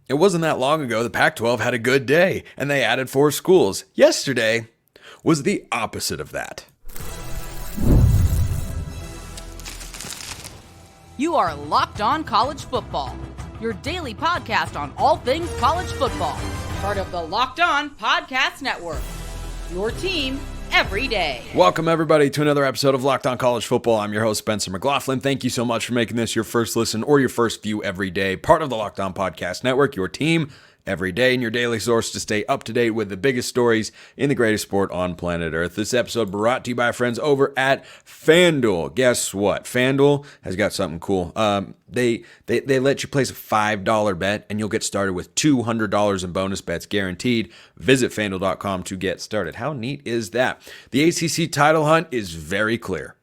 It wasn't that long ago the Pac-12 had a good day and they added 4 schools. Yesterday was the opposite of that. You are Locked On College Football, your daily podcast on all things college football. Part of the Locked On Podcast Network, your team every day. Welcome, everybody, to another episode of Locked On College Football. I'm your host, Spencer McLaughlin. Thank you so much for making this your first listen or your first view every day. Part of the Locked On Podcast Network, your team every day, and your daily source to stay up to date with the biggest stories in the greatest sport on planet Earth. This episode brought to you by our friends over at FanDuel. Guess what? FanDuel has got something cool. They let you place a $5 bet, and you'll get started with $200 in bonus bets guaranteed. Visit FanDuel.com to get started. How neat is that? The ACC title hunt is very clear.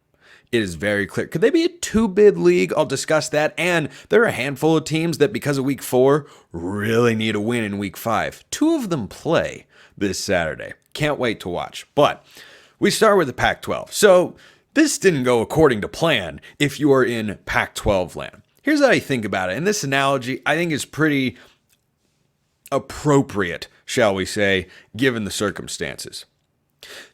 It is very clear. Could they be a two-bid league? I'll discuss that. And there are a handful of teams that, because of week 4, really need a win in week 5. 2 of them play this Saturday. Can't wait to watch. But we start with the Pac-12. So this didn't go according to plan if you are in Pac-12 land. Here's how I think about it. And this analogy, I think, is pretty appropriate, shall we say, given the circumstances.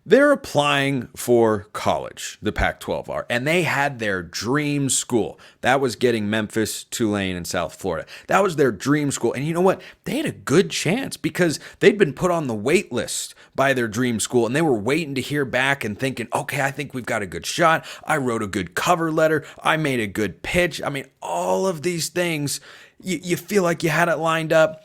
They're applying for college, the Pac-12 are, and they had their dream school. That was getting Memphis, Tulane, and South Florida. That was their dream school. And you know what? They had a good chance because they'd been put on the wait list by their dream school, and they were waiting to hear back and thinking, okay, I think we've got a good shot. I wrote a good cover letter. I made a good pitch. I mean, all of these things, you feel like you had it lined up.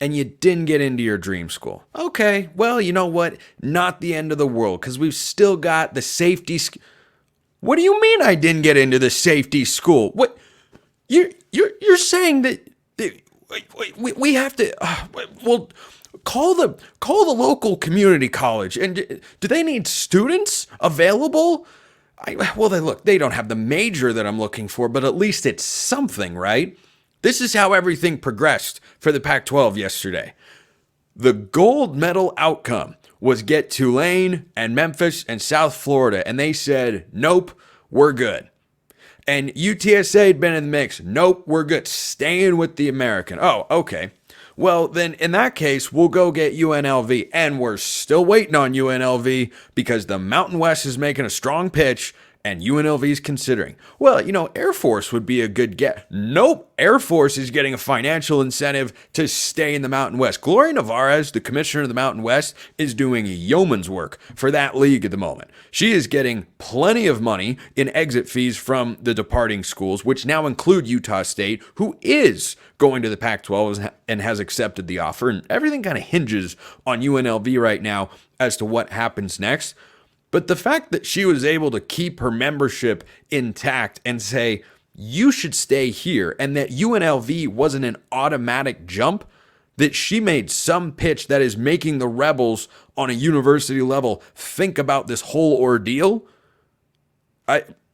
And you didn't get into your dream school. Okay, well, you know what? Not the end of the world, because we've still got the safety. What do you mean I didn't get into the safety school? What you're saying that we have to? Well, call the local community college. And do they need students available? They don't have the major that I'm looking for, but at least it's something, right? This is how everything progressed for the Pac-12 yesterday. The gold medal outcome was get Tulane and Memphis and South Florida, and they said, nope, we're good. And UTSA had been in the mix. Nope, we're good. Staying with the American. Oh, okay. Well, then in that case, we'll go get UNLV. And we're still waiting on UNLV because the Mountain West is making a strong pitch and UNLV is considering. Well, Air Force would be a good get. Nope, Air Force is getting a financial incentive to stay in the Mountain West. Gloria Nevarez, the commissioner of the Mountain West, is doing yeoman's work for that league at the moment. She is getting plenty of money in exit fees from the departing schools, which now include Utah State, who is going to the Pac-12 and has accepted the offer. And everything kind of hinges on UNLV right now as to what happens next. But the fact that she was able to keep her membership intact and say, you should stay here, and that UNLV wasn't an automatic jump, that she made some pitch that is making the Rebels on a university level think about this whole ordeal,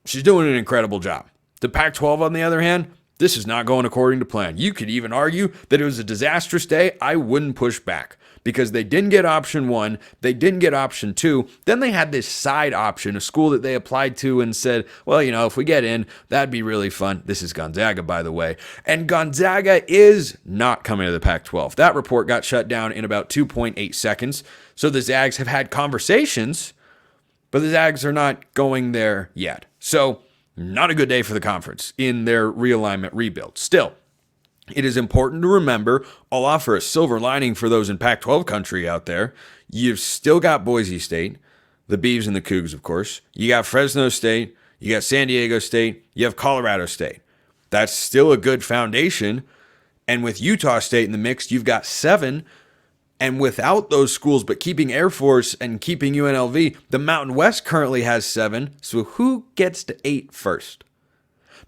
she's doing an incredible job. The Pac-12, on the other hand, this is not going according to plan. You could even argue that it was a disastrous day. I wouldn't push back. Because they didn't get option 1, they didn't get option 2, then they had this side option, a school that they applied to and said, well, if we get in, that'd be really fun. This is Gonzaga, by the way. And Gonzaga is not coming to the Pac-12. That report got shut down in about 2.8 seconds. So the Zags have had conversations, but the Zags are not going there yet. So not a good day for the conference in their realignment rebuild. Still, it is important to remember, I'll offer a silver lining for those in Pac-12 country out there. You've still got Boise State, the Beavs and the Cougs, of course. You got Fresno State, you got San Diego State, you have Colorado State. That's still a good foundation. And with Utah State in the mix, you've got 7. And without those schools, but keeping Air Force and keeping UNLV, the Mountain West currently has 7. So who gets to 8 first?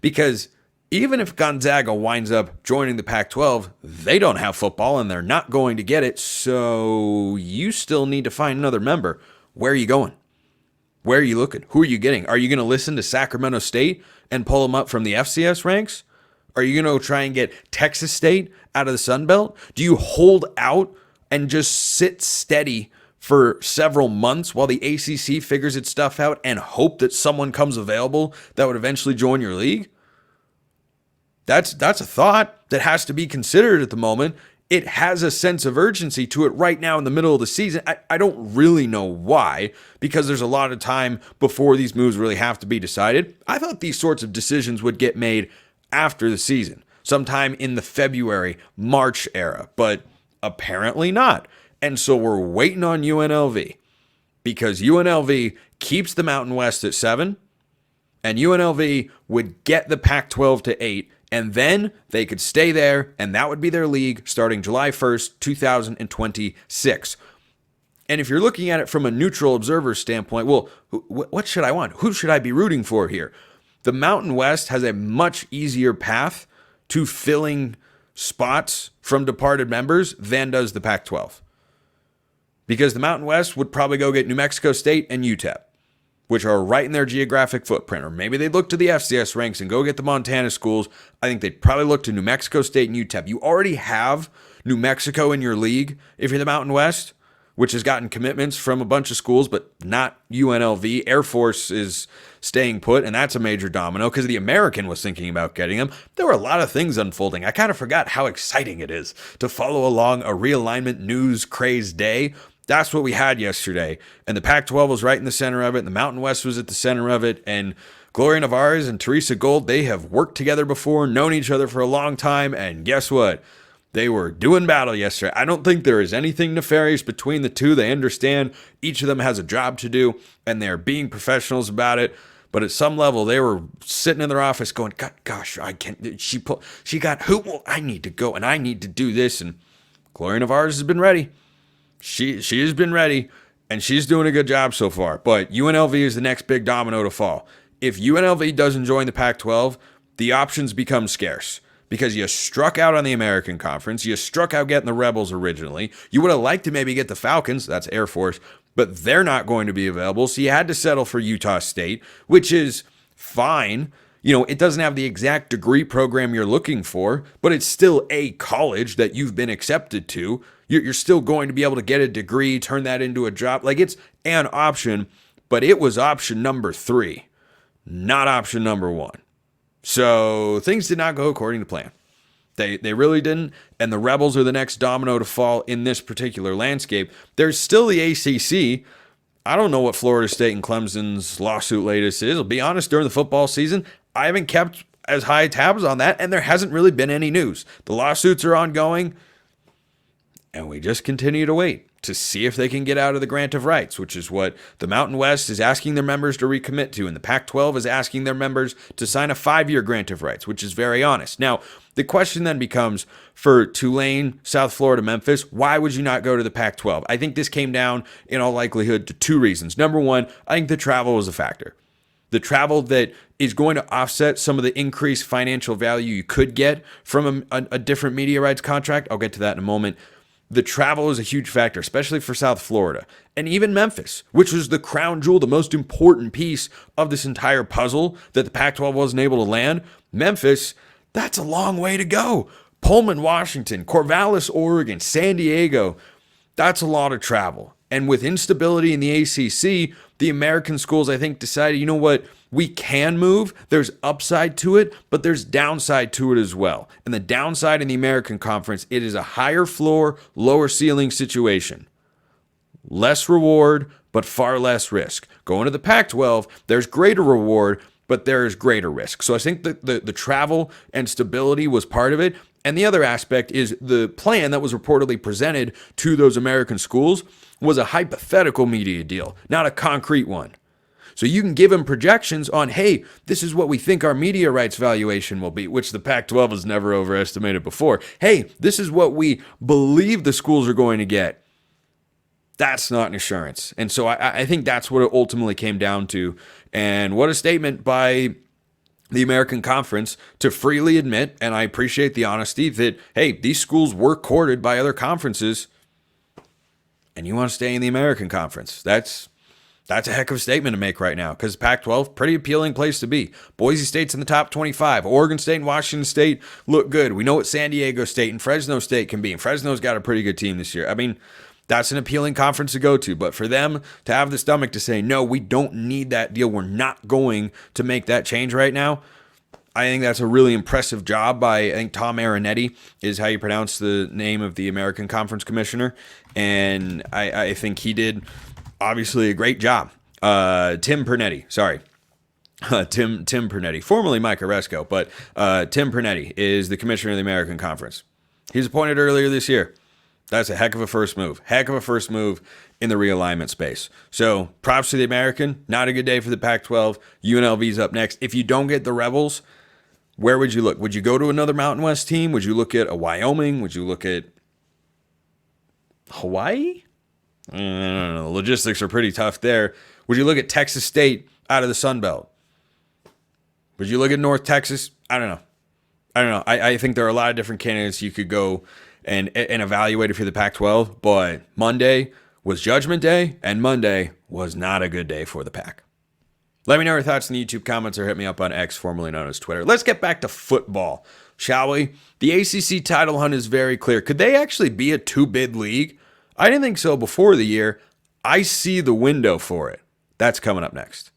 Because even if Gonzaga winds up joining the Pac-12, they don't have football and they're not going to get it. So you still need to find another member. Where are you going? Where are you looking? Who are you getting? Are you going to listen to Sacramento State and pull them up from the FCS ranks? Are you going to try and get Texas State out of the Sun Belt? Do you hold out and just sit steady for several months while the ACC figures its stuff out and hope that someone comes available that would eventually join your league? That's a thought that has to be considered at the moment. it has a sense of urgency to it right now in the middle of the season. I don't really know why, because there's a lot of time before these moves really have to be decided. I thought these sorts of decisions would get made after the season, sometime in the February, March era, but apparently not. And so we're waiting on UNLV, because UNLV keeps the Mountain West at 7, and UNLV would get the Pac-12 to 8, and then they could stay there, and that would be their league starting July 1st, 2026. And if you're looking at it from a neutral observer standpoint, well, what should I want? Who should I be rooting for here? The Mountain West has a much easier path to filling spots from departed members than does the Pac-12. Because the Mountain West would probably go get New Mexico State and UTEP, which are right in their geographic footprint. Or maybe they'd look to the FCS ranks and go get the Montana schools. I think they'd probably look to New Mexico State and UTEP. You already have New Mexico in your league if you're the Mountain West, which has gotten commitments from a bunch of schools, but not UNLV. Air Force is staying put, and that's a major domino because the American was thinking about getting them. There were a lot of things unfolding. I kind of forgot how exciting it is to follow along a realignment news craze day. That's what we had yesterday, and the Pac-12 was right in the center of it, and the Mountain West was at the center of it, and Gloria Nevarez and Teresa Gold, they have worked together before, known each other for a long time, and guess what? They were doing battle yesterday. I don't think there is anything nefarious between the two. They understand each of them has a job to do, and they're being professionals about it. But at some level, they were sitting in their office going, gosh, I can't. She got who? Well, I need to go, and I need to do this. And Gloria Nevarez has been ready. She has been ready, and she's doing a good job so far. But UNLV is the next big domino to fall. If UNLV doesn't join the Pac-12, the options become scarce. Because you struck out on the American Conference. You struck out getting the Rebels originally. You would have liked to maybe get the Falcons. That's Air Force. But they're not going to be available. So you had to settle for Utah State, which is fine. You know, it doesn't have the exact degree program you're looking for, but it's still a college that you've been accepted to. You're still going to be able to get a degree, turn that into a job. Like, it's an option, but it was option number 3, not option number 1. So things did not go according to plan. They really didn't, and the Rebels are the next domino to fall in this particular landscape. There's still the ACC. I don't know what Florida State and Clemson's lawsuit latest is. I'll be honest, during the football season, I haven't kept as high tabs on that, and there hasn't really been any news. The lawsuits are ongoing, and we just continue to wait to see if they can get out of the grant of rights, which is what the Mountain West is asking their members to recommit to, and the Pac-12 is asking their members to sign a 5-year grant of rights, which is very honest. Now, the question then becomes, for Tulane, South Florida, Memphis, why would you not go to the Pac-12? I think this came down, in all likelihood, to 2 reasons. Number one, I think the travel was a factor. The travel that is going to offset some of the increased financial value you could get from a different media rights contract. I'll get to that in a moment. The travel is a huge factor, especially for South Florida. And even Memphis, which was the crown jewel, the most important piece of this entire puzzle that the Pac-12 wasn't able to land. Memphis, that's a long way to go. Pullman, Washington, Corvallis, Oregon, San Diego, that's a lot of travel. And with instability in the ACC, the American schools, I think, decided, you know what, we can move. There's upside to it, but there's downside to it as well. And the downside in the American Conference, it is a higher floor, lower ceiling situation. Less reward, but far less risk. Going to the Pac-12, there's greater reward, but there's greater risk. So I think that the travel and stability was part of it. And the other aspect is the plan that was reportedly presented to those American schools was a hypothetical media deal, not a concrete one. So you can give them projections on, hey, this is what we think our media rights valuation will be, which the Pac-12 has never overestimated before. Hey, this is what we believe the schools are going to get. That's not an assurance. And so I think that's what it ultimately came down to. And what a statement by the American Conference to freely admit, and I appreciate the honesty, that, hey, these schools were courted by other conferences, and you want to stay in the American Conference. That's a heck of a statement to make right now, because Pac-12, pretty appealing place to be. Boise State's in the top 25. Oregon State and Washington State look good. We know what San Diego State and Fresno State can be, and Fresno's got a pretty good team this year. I mean, that's an appealing conference to go to, but for them to have the stomach to say, no, we don't need that deal, we're not going to make that change right now, I think that's a really impressive job by, I think Tom Marinetti is how you pronounce the name of the American Conference Commissioner. And I think he did obviously a great job. Tim Pernetti, sorry. Tim Pernetti, formerly Mike Oresco, but Tim Pernetti is the commissioner of the American Conference. He was appointed earlier this year. That's a heck of a first move. Heck of a first move in the realignment space. So props to the American. Not a good day for the Pac-12. UNLV's up next. If you don't get the Rebels, where would you look? Would you go to another Mountain West team? Would you look at a Wyoming? Would you look at Hawaii? I don't know. The logistics are pretty tough there. Would you look at Texas State out of the Sun Belt? Would you look at North Texas? I don't know. I think there are a lot of different candidates you could go and evaluate if you're the Pac-12, but Monday was Judgment Day, and Monday was not a good day for the Pac. Let me know your thoughts in the YouTube comments or hit me up on X, formerly known as Twitter. Let's get back to football, shall we? The ACC title hunt is very clear. Could they actually be a two-bid league? I didn't think so before the year. I see the window for it. That's coming up next.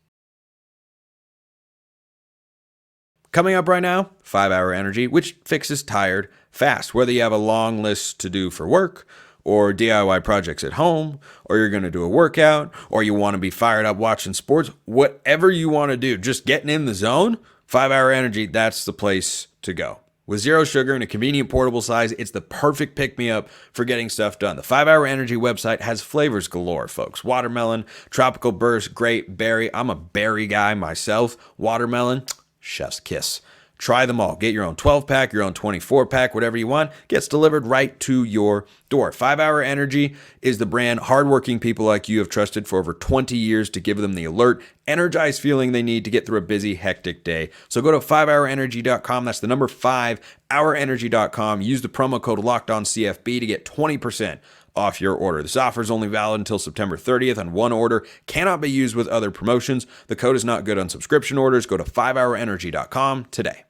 Coming up right now, 5 Hour Energy, which fixes tired fast. Whether you have a long list to do for work, or DIY projects at home, or you're going to do a workout, or you want to be fired up watching sports, whatever you want to do, just getting in the zone, 5 Hour Energy, that's the place to go. With zero sugar and a convenient portable size, it's the perfect pick-me-up for getting stuff done. The 5 Hour Energy website has flavors galore, folks. Watermelon, tropical burst, grape, berry. I'm a berry guy myself. Watermelon, chef's kiss. Try them all. Get your own 12-pack, your own 24-pack, whatever you want. Gets delivered right to your door. 5 Hour Energy is the brand hardworking people like you have trusted for over 20 years to give them the alert, energized feeling they need to get through a busy, hectic day. So go to 5hourenergy.com. That's the number 5hourenergy.com. Use the promo code LOCKEDONCFB to get 20% off your order. This offer is only valid until September 30th on one order. Cannot be used with other promotions. The code is not good on subscription orders. Go to 5hourenergy.com today.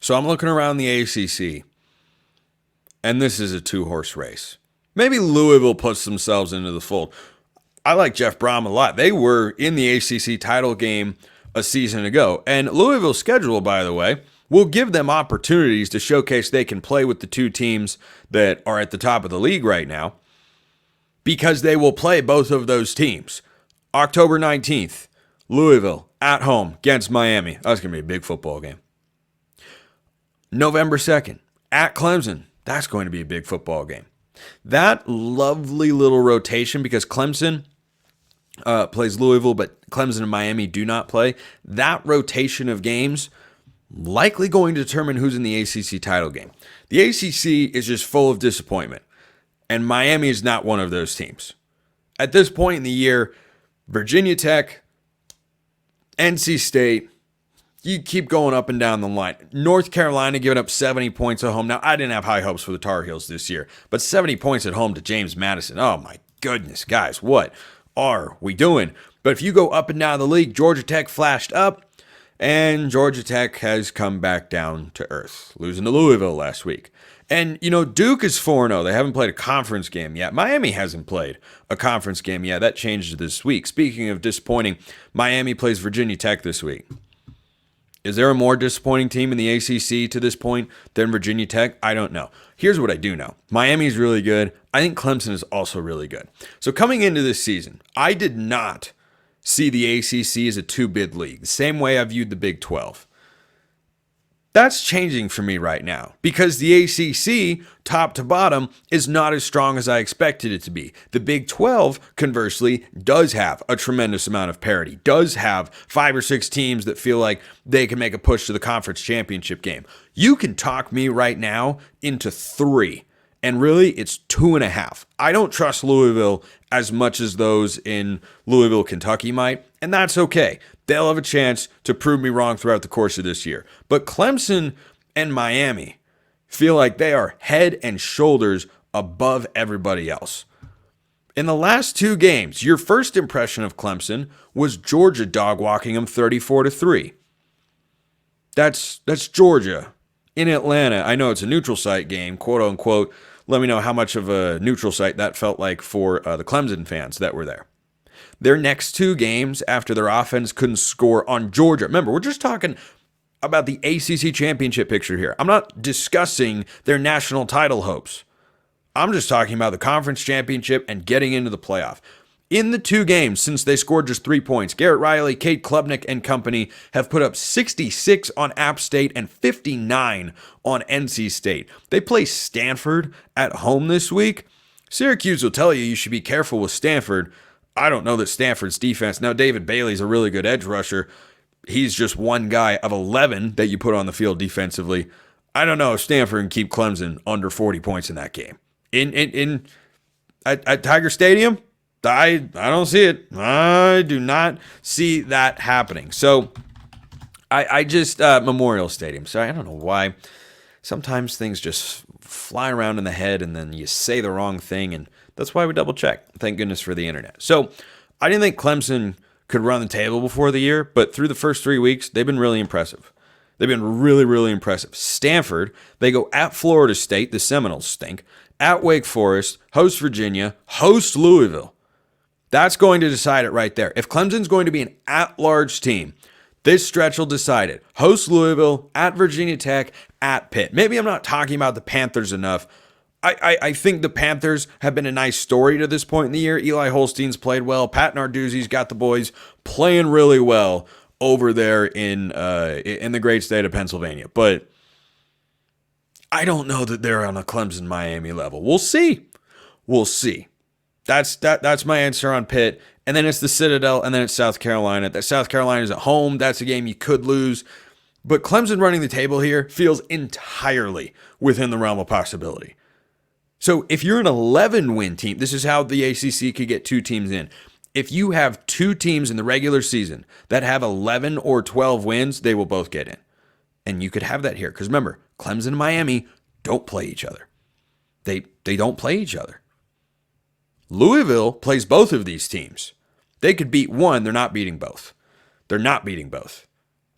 So I'm looking around the ACC, and this is a two-horse race. Maybe Louisville puts themselves into the fold. I like Jeff Brom a lot. They were in the ACC title game a season ago. And Louisville's schedule, by the way, will give them opportunities to showcase they can play with the two teams that are at the top of the league right now, because they will play both of those teams. October 19th, Louisville at home against Miami. That's going to be a big football game. November 2nd, at Clemson. That's going to be a big football game. That lovely little rotation, because Clemson plays Louisville, but Clemson and Miami do not play. That rotation of games likely going to determine who's in the ACC title game. The ACC is just full of disappointment, and Miami is not one of those teams. At this point in the year, Virginia Tech, NC State, you keep going up and down the line. North Carolina giving up 70 points at home. Now, I didn't have high hopes for the Tar Heels this year, but 70 points at home to James Madison. Oh, my goodness, guys, what are we doing? But if you go up and down the league, Georgia Tech flashed up, and Georgia Tech has come back down to earth, losing to Louisville last week. And, Duke is 4-0. They haven't played a conference game yet. Miami hasn't played a conference game yet. That changes this week. Speaking of disappointing, Miami plays Virginia Tech this week. Is there a more disappointing team in the ACC to this point than Virginia Tech? I don't know. Here's what I do know. Miami's really good. I think Clemson is also really good. So coming into this season, I did not see the ACC as a two-bid league, the same way I viewed the Big 12. That's changing for me right now, because the ACC, top to bottom, is not as strong as I expected it to be. The Big 12, conversely, does have a tremendous amount of parity, does have 5 or 6 teams that feel like they can make a push to the conference championship game. You can talk me right now into 3, and really, it's 2.5. I don't trust Louisville as much as those in Louisville, Kentucky might, and that's okay. They'll have a chance to prove me wrong throughout the course of this year. But Clemson and Miami feel like they are head and shoulders above everybody else. In the last 2 games, your first impression of Clemson was Georgia dog-walking them 34-3. That's Georgia in Atlanta. I know it's a neutral site game, quote-unquote. Let me know how much of a neutral site that felt like for the Clemson fans that were there. Their next two games after their offense couldn't score on Georgia. Remember, we're just talking about the ACC championship picture here. I'm not discussing their national title hopes. I'm just talking about the conference championship and getting into the playoff. In the two games since they scored just 3 points, Garrett Riley, Cade Klubnik, and company have put up 66 on App State and 59 on NC State. They play Stanford at home this week. Syracuse will tell you should be careful with Stanford. I don't know that Stanford's defense. Now, David Bailey's a really good edge rusher. He's just one guy of 11 that you put on the field defensively. I don't know if Stanford can keep Clemson under 40 points in that game. At Tiger Stadium, I don't see it. I do not see that happening. So I just Memorial Stadium. So I don't know why. Sometimes things just fly around in the head and then you say the wrong thing, and that's why we double check. Thank goodness for the internet. So I didn't think Clemson could run the table before the year, but through the first 3 weeks, they've been really impressive. They've been really, really impressive. Stanford, they go at Florida State, the Seminoles stink, at Wake Forest, host Virginia, host Louisville. That's going to decide it right there. If Clemson's going to be an at-large team, this stretch will decide it. Host Louisville, at Virginia Tech, at Pitt. Maybe I'm not talking about the Panthers enough. I think the Panthers have been a nice story to this point in the year. Eli Holstein's played well. Pat Narduzzi's got the boys playing really well over there in the great state of Pennsylvania. But I don't know that they're on a Clemson-Miami level. We'll see. We'll see. That's my answer on Pitt. And then it's the Citadel, and then it's South Carolina. That South Carolina's at home. That's a game you could lose. But Clemson running the table here feels entirely within the realm of possibility. So if you're an 11-win team, this is how the ACC could get two teams in. If you have two teams in the regular season that have 11 or 12 wins, they will both get in. And you could have that here. Because remember, Clemson and Miami don't play each other. They don't play each other. Louisville plays both of these teams. They could beat one. They're not beating both. They're not beating both.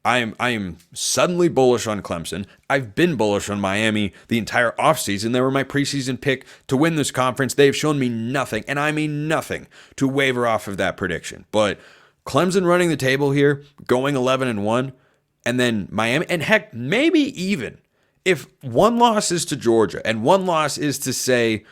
I am suddenly bullish on Clemson. I've been bullish on Miami the entire offseason. They were my preseason pick to win this conference. They have shown me nothing, and I mean nothing, to waver off of that prediction. But Clemson running the table here, going 11-1, and then Miami, and heck, maybe even if one loss is to Georgia and one loss is to, say,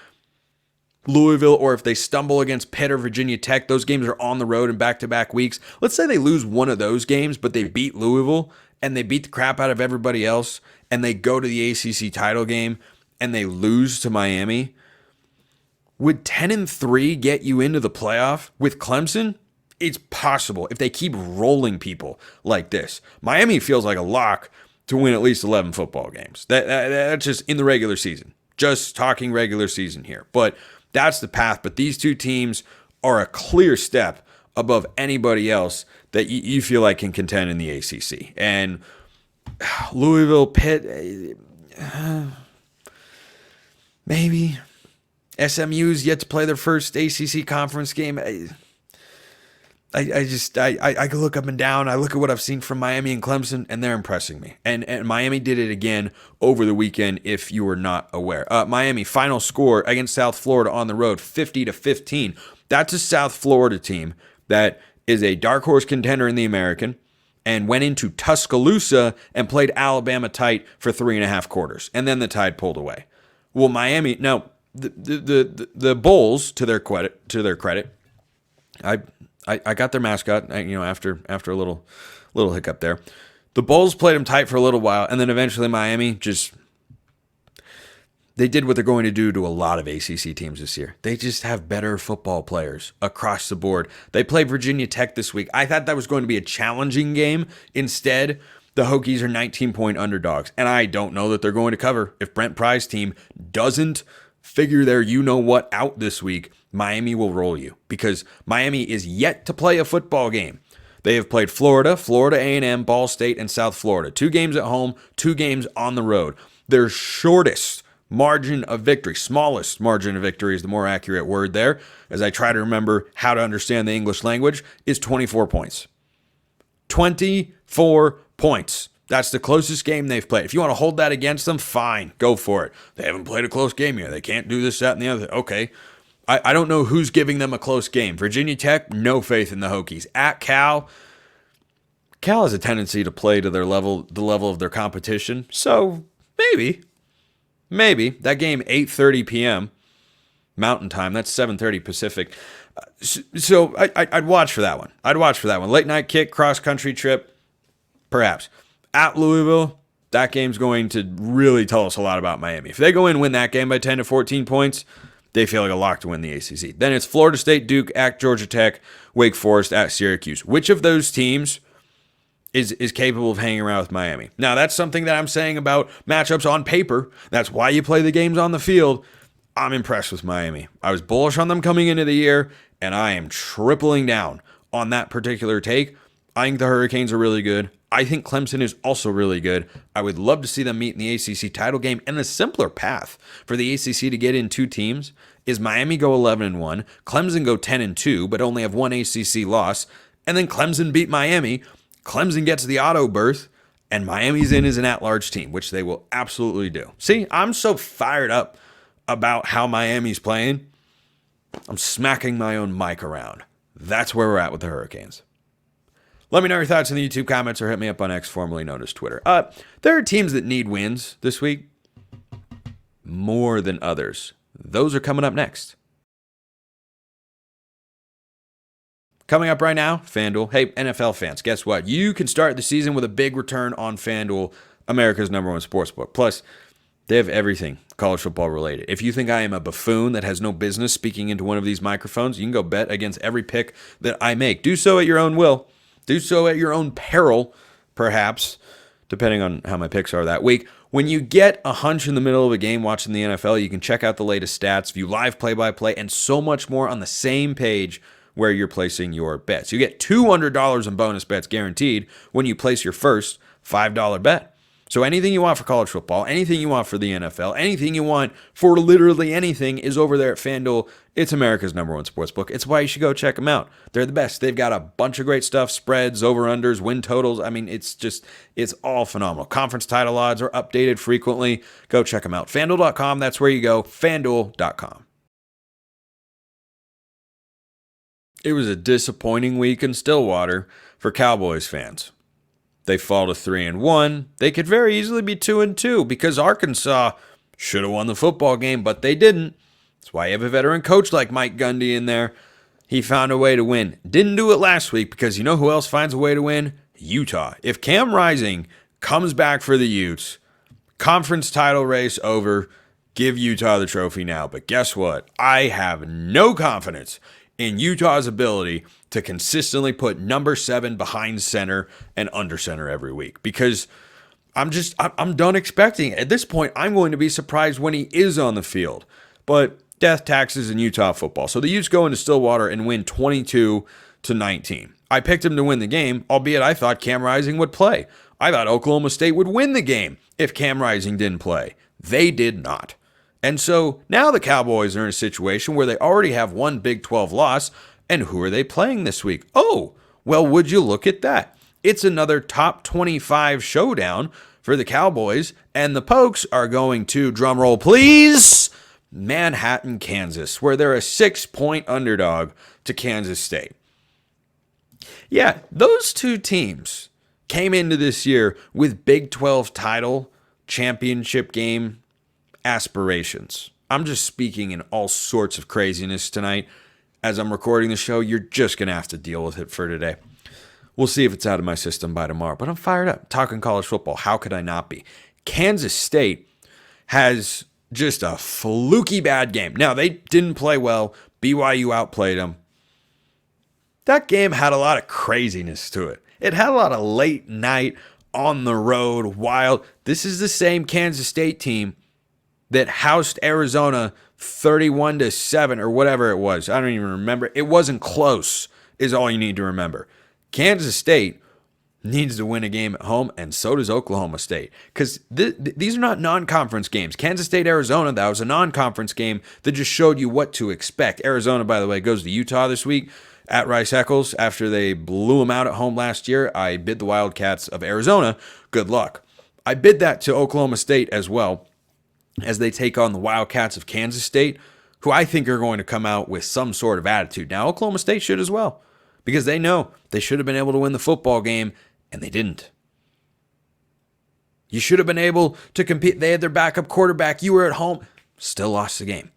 Louisville, or if they stumble against Pitt or Virginia Tech, those games are on the road in back-to-back weeks. Let's say they lose one of those games, but they beat Louisville and they beat the crap out of everybody else, and they go to the ACC title game and they lose to Miami. Would 10-3 get you into the playoff with Clemson? It's possible if they keep rolling people like this. Miami feels like a lock to win at least 11 football games. That's just in the regular season. Just talking regular season here. But that's the path. But these two teams are a clear step above anybody else that you feel like can contend in the ACC. And Louisville, Pitt, maybe. SMU's yet to play their first ACC conference game. I can look up and down. I look at what I've seen from Miami and Clemson, and they're impressing me. And Miami did it again over the weekend, if you were not aware. Miami, final score against South Florida on the road, 50-15. That's a South Florida team that is a dark horse contender in the American and went into Tuscaloosa and played Alabama tight for 3.5 quarters. And then the Tide pulled away. Well, Miami, now, the Bulls, to their credit, I got their mascot, after a little hiccup there. The Bulls played them tight for a little while, and then eventually Miami they did what they're going to do to a lot of ACC teams this year. They just have better football players across the board. They played Virginia Tech this week. I thought that was going to be a challenging game. Instead, the Hokies are 19-point underdogs, and I don't know that they're going to cover. If Brent Pry's team doesn't figure their you-know-what out this week, Miami will roll you, because Miami is yet to play a football game. They have played Florida, Florida A&M, Ball State, and South Florida. 2 games at home, 2 games on the road. Their shortest margin of victory, smallest margin of victory is the more accurate word there, as I try to remember how to understand the English language, is 24 points. 24 points. That's the closest game they've played. If you want to hold that against them, fine, go for it. They haven't played a close game yet. They can't do this, that, and the other. Okay. I don't know who's giving them a close game. Virginia Tech, no faith in the Hokies. At Cal has a tendency to play to the level of their competition. So maybe that game 8:30 p.m. Mountain Time. That's 7:30 Pacific. So I'd watch for that one. Late night kick, cross country trip, perhaps. At Louisville, that game's going to really tell us a lot about Miami. If they go in and win that game by 10 to 14 points, they feel like a lock to win the ACC. Then it's Florida State, Duke, at Georgia Tech, Wake Forest, at Syracuse. Which of those teams is capable of hanging around with Miami? Now, that's something that I'm saying about matchups on paper. That's why you play the games on the field. I'm impressed with Miami. I was bullish on them coming into the year, and I am tripling down on that particular take. I think the Hurricanes are really good. I think Clemson is also really good. I would love to see them meet in the ACC title game. And the simpler path for the ACC to get in two teams is Miami go 11-1, Clemson go 10-2, but only have one ACC loss, and then Clemson beat Miami. Clemson gets the auto berth, and Miami's in as an at-large team, which they will absolutely do. See, I'm so fired up about how Miami's playing. I'm smacking my own mic around. That's where we're at with the Hurricanes. Let me know your thoughts in the YouTube comments or hit me up on X, formerly known as Twitter. There are teams that need wins this week more than others. Those are coming up next. Coming up right now, FanDuel. Hey, NFL fans, guess what? You can start the season with a big return on FanDuel, America's #1 sportsbook. Plus, they have everything college football related. If you think I am a buffoon that has no business speaking into one of these microphones, you can go bet against every pick that I make. Do so at your own will. Do so at your own peril, perhaps, depending on how my picks are that week. When you get a hunch in the middle of a game watching the NFL, you can check out the latest stats, view live play-by-play, and so much more on the same page where you're placing your bets. You get $200 in bonus bets guaranteed when you place your first $5 bet. So anything you want for college football, anything you want for the NFL, anything you want for literally anything is over there at FanDuel. It's America's #1 sportsbook. It's why you should go check them out. They're the best. They've got a bunch of great stuff, spreads, over-unders, win totals. I mean, it's all phenomenal. Conference title odds are updated frequently. Go check them out. FanDuel.com, that's where you go. FanDuel.com. It was a disappointing week in Stillwater for Cowboys fans. They fall to 3-1. They could very easily be 2-2 because Arkansas should have won the football game, but they didn't. That's why you have a veteran coach like Mike Gundy in there. He found a way to win. Didn't do it last week because you know who else finds a way to win? Utah. If Cam Rising comes back for the Utes, conference title race over, give Utah the trophy now. But guess what? I have no confidence in Utah's ability to consistently put number 7 behind center and under center every week because I'm done expecting it. At this point, I'm going to be surprised when he is on the field. But death, taxes, and Utah football. So the Utes go into Stillwater and win 22-19. I picked him to win the game, albeit I thought Cam Rising would play. I thought Oklahoma State would win the game if Cam Rising didn't play. They did not. And so now the Cowboys are in a situation where they already have one Big 12 loss, and who are they playing this week? Oh, well, would you look at that? It's another top 25 showdown for the Cowboys, and the Pokes are going to, drumroll please, Manhattan, Kansas, where they're a 6-point underdog to Kansas State. Yeah, those two teams came into this year with Big 12 title, championship game aspirations. I'm just speaking in all sorts of craziness tonight. As I'm recording the show, you're just going to have to deal with it for today. We'll see if it's out of my system by tomorrow, but I'm fired up. Talking college football, how could I not be? Kansas State has just a fluky bad game. Now, they didn't play well. BYU outplayed them. That game had a lot of craziness to it. It had a lot of late night, on the road, wild. This is the same Kansas State team that housed Arizona 31-7 or whatever it was. I don't even remember. It wasn't close is all you need to remember. Kansas State needs to win a game at home, and so does Oklahoma State. Because these are not non-conference games. Kansas State, Arizona, that was a non-conference game that just showed you what to expect. Arizona, by the way, goes to Utah this week at Rice-Eccles after they blew them out at home last year. I bid the Wildcats of Arizona good luck. I bid that to Oklahoma State as well, as they take on the Wildcats of Kansas State. who I think are going to come out with some sort of attitude. Now, Oklahoma State should as well, because they know they should have been able to win the football game, and they didn't. You should have been able to compete. They had their backup quarterback. You were at home. Still lost the game.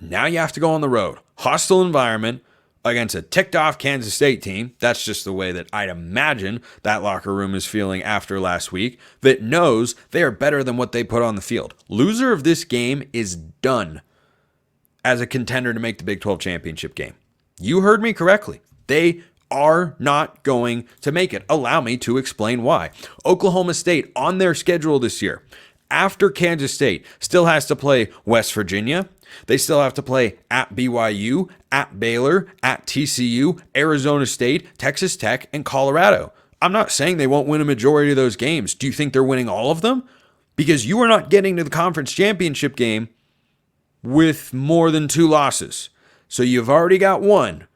Now you have to go on the road. Hostile environment against a ticked-off Kansas State team. That's just the way that I'd imagine that locker room is feeling after last week, that knows they are better than what they put on the field. Loser of this game is done as a contender to make the Big 12 championship game. You heard me correctly. They are not going to make it. Allow me to explain why. Oklahoma State on their schedule this year, after Kansas State, still has to play West Virginia. They still have to play at BYU, at Baylor, at TCU, Arizona State, Texas Tech, and Colorado. I'm not saying they won't win a majority of those games. Do you think they're winning all of them? Because you are not getting to the conference championship game with more than 2 losses. So you've already got 1.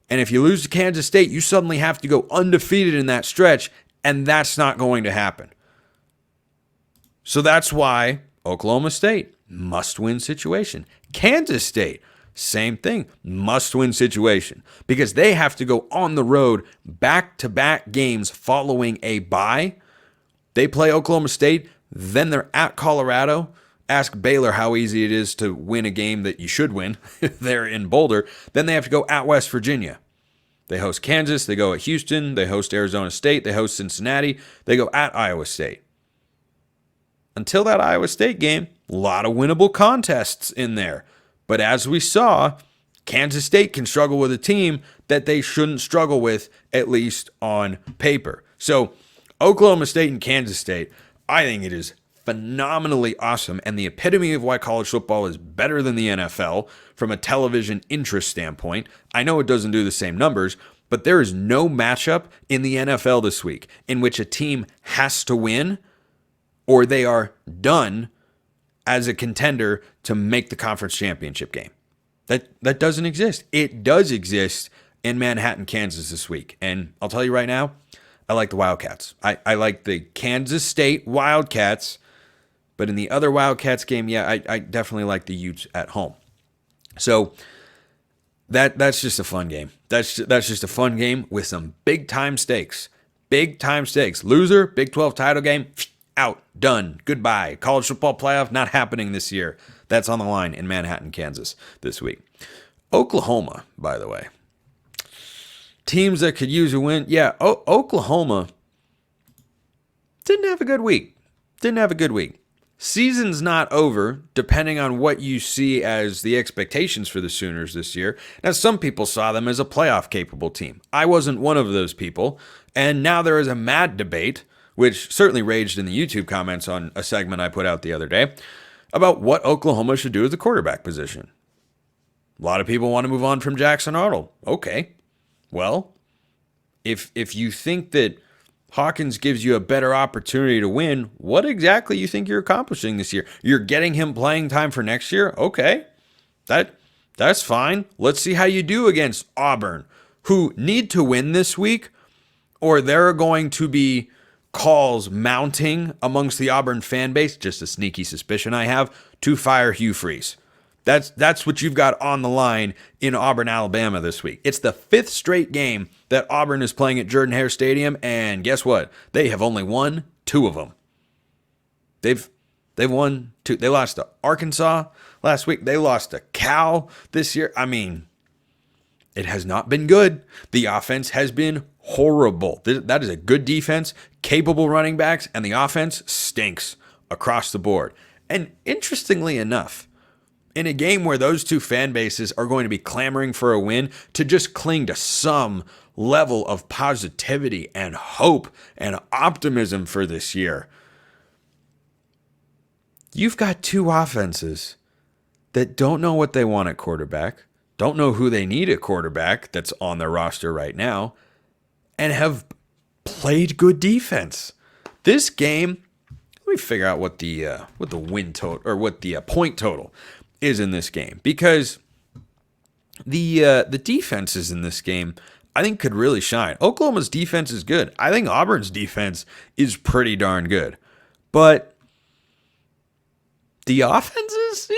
And if you lose to Kansas State, you suddenly have to go undefeated in that stretch, and that's not going to happen. So that's why Oklahoma State, must-win situation. Kansas State, same thing, must-win situation, because they have to go on the road back-to-back games following a bye. They play Oklahoma State, then they're at Colorado. Ask Baylor how easy it is to win a game that you should win. They're in Boulder. Then they have to go at West Virginia. They host Kansas. They go at Houston. They host Arizona State. They host Cincinnati. They go at Iowa State. Until that Iowa State game, a lot of winnable contests in there. But as we saw, Kansas State can struggle with a team that they shouldn't struggle with, at least on paper. So Oklahoma State and Kansas State, I think it is phenomenally awesome and the epitome of why college football is better than the NFL from a television interest standpoint. I know it doesn't do the same numbers, but there is no matchup in the NFL this week in which a team has to win or they are done as a contender to make the conference championship game. That doesn't exist. It does exist in Manhattan, Kansas this week. And I'll tell you right now, I like the Wildcats. I like the Kansas State Wildcats. But in the other Wildcats game, yeah, I definitely like the Utes at home. So that's just a fun game. That's just a fun game with some big-time stakes. Big-time stakes. Loser, Big 12 title game, out, done, goodbye. College football playoff, not happening this year. That's on the line in Manhattan, Kansas this week. Oklahoma, by the way. Teams that could use a win. Yeah, Oklahoma didn't have a good week. Season's not over, depending on what you see as the expectations for the Sooners this year. Now, some people saw them as a playoff-capable team. I wasn't one of those people, and now there is a mad debate, which certainly raged in the YouTube comments on a segment I put out the other day, about what Oklahoma should do at the quarterback position. A lot of people want to move on from Jackson Arnold. Okay, well, if you think that Hawkins gives you a better opportunity to win, what exactly you think you're accomplishing this year? You're getting him playing time for next year? Okay, that's fine. Let's see how you do against Auburn, who need to win this week, or there are going to be calls mounting amongst the Auburn fan base, just a sneaky suspicion I have, to fire Hugh Freeze. That's what you've got on the line in Auburn, Alabama this week. It's the 5th straight game that Auburn is playing at Jordan-Hare Stadium, and guess what? They have only won 2 of them. They've won 2. They lost to Arkansas last week. They lost to Cal this year. I mean, it has not been good. The offense has been horrible. That is a good defense, capable running backs, and the offense stinks across the board. And interestingly enough, in a game where those 2 fan bases are going to be clamoring for a win, to just cling to some level of positivity and hope and optimism for this year, you've got 2 offenses that don't know what they want at quarterback, don't know who they need at quarterback that's on their roster right now, and have played good defense. This game, let me figure out what the win total or what the point total is in this game, because the defenses in this game I think could really shine. Oklahoma's defense is good. I think Auburn's defense is pretty darn good, but the offenses,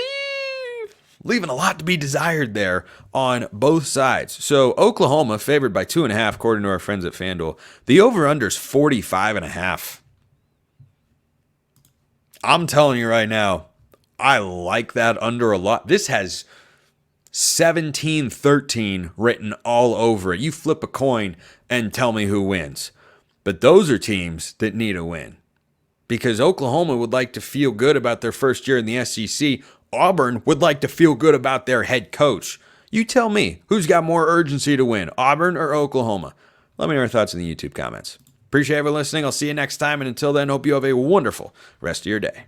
leaving a lot to be desired there on both sides. So Oklahoma favored by 2.5, according to our friends at FanDuel. The over-under is 45.5. I'm telling you right now, I like that under a lot. This has 17-13 written all over it. You flip a coin and tell me who wins. But those are teams that need a win, because Oklahoma would like to feel good about their first year in the SEC. Auburn would like to feel good about their head coach. You tell me, who's got more urgency to win, Auburn or Oklahoma? Let me know your thoughts in the YouTube comments. Appreciate everyone listening. I'll see you next time. And until then, hope you have a wonderful rest of your day.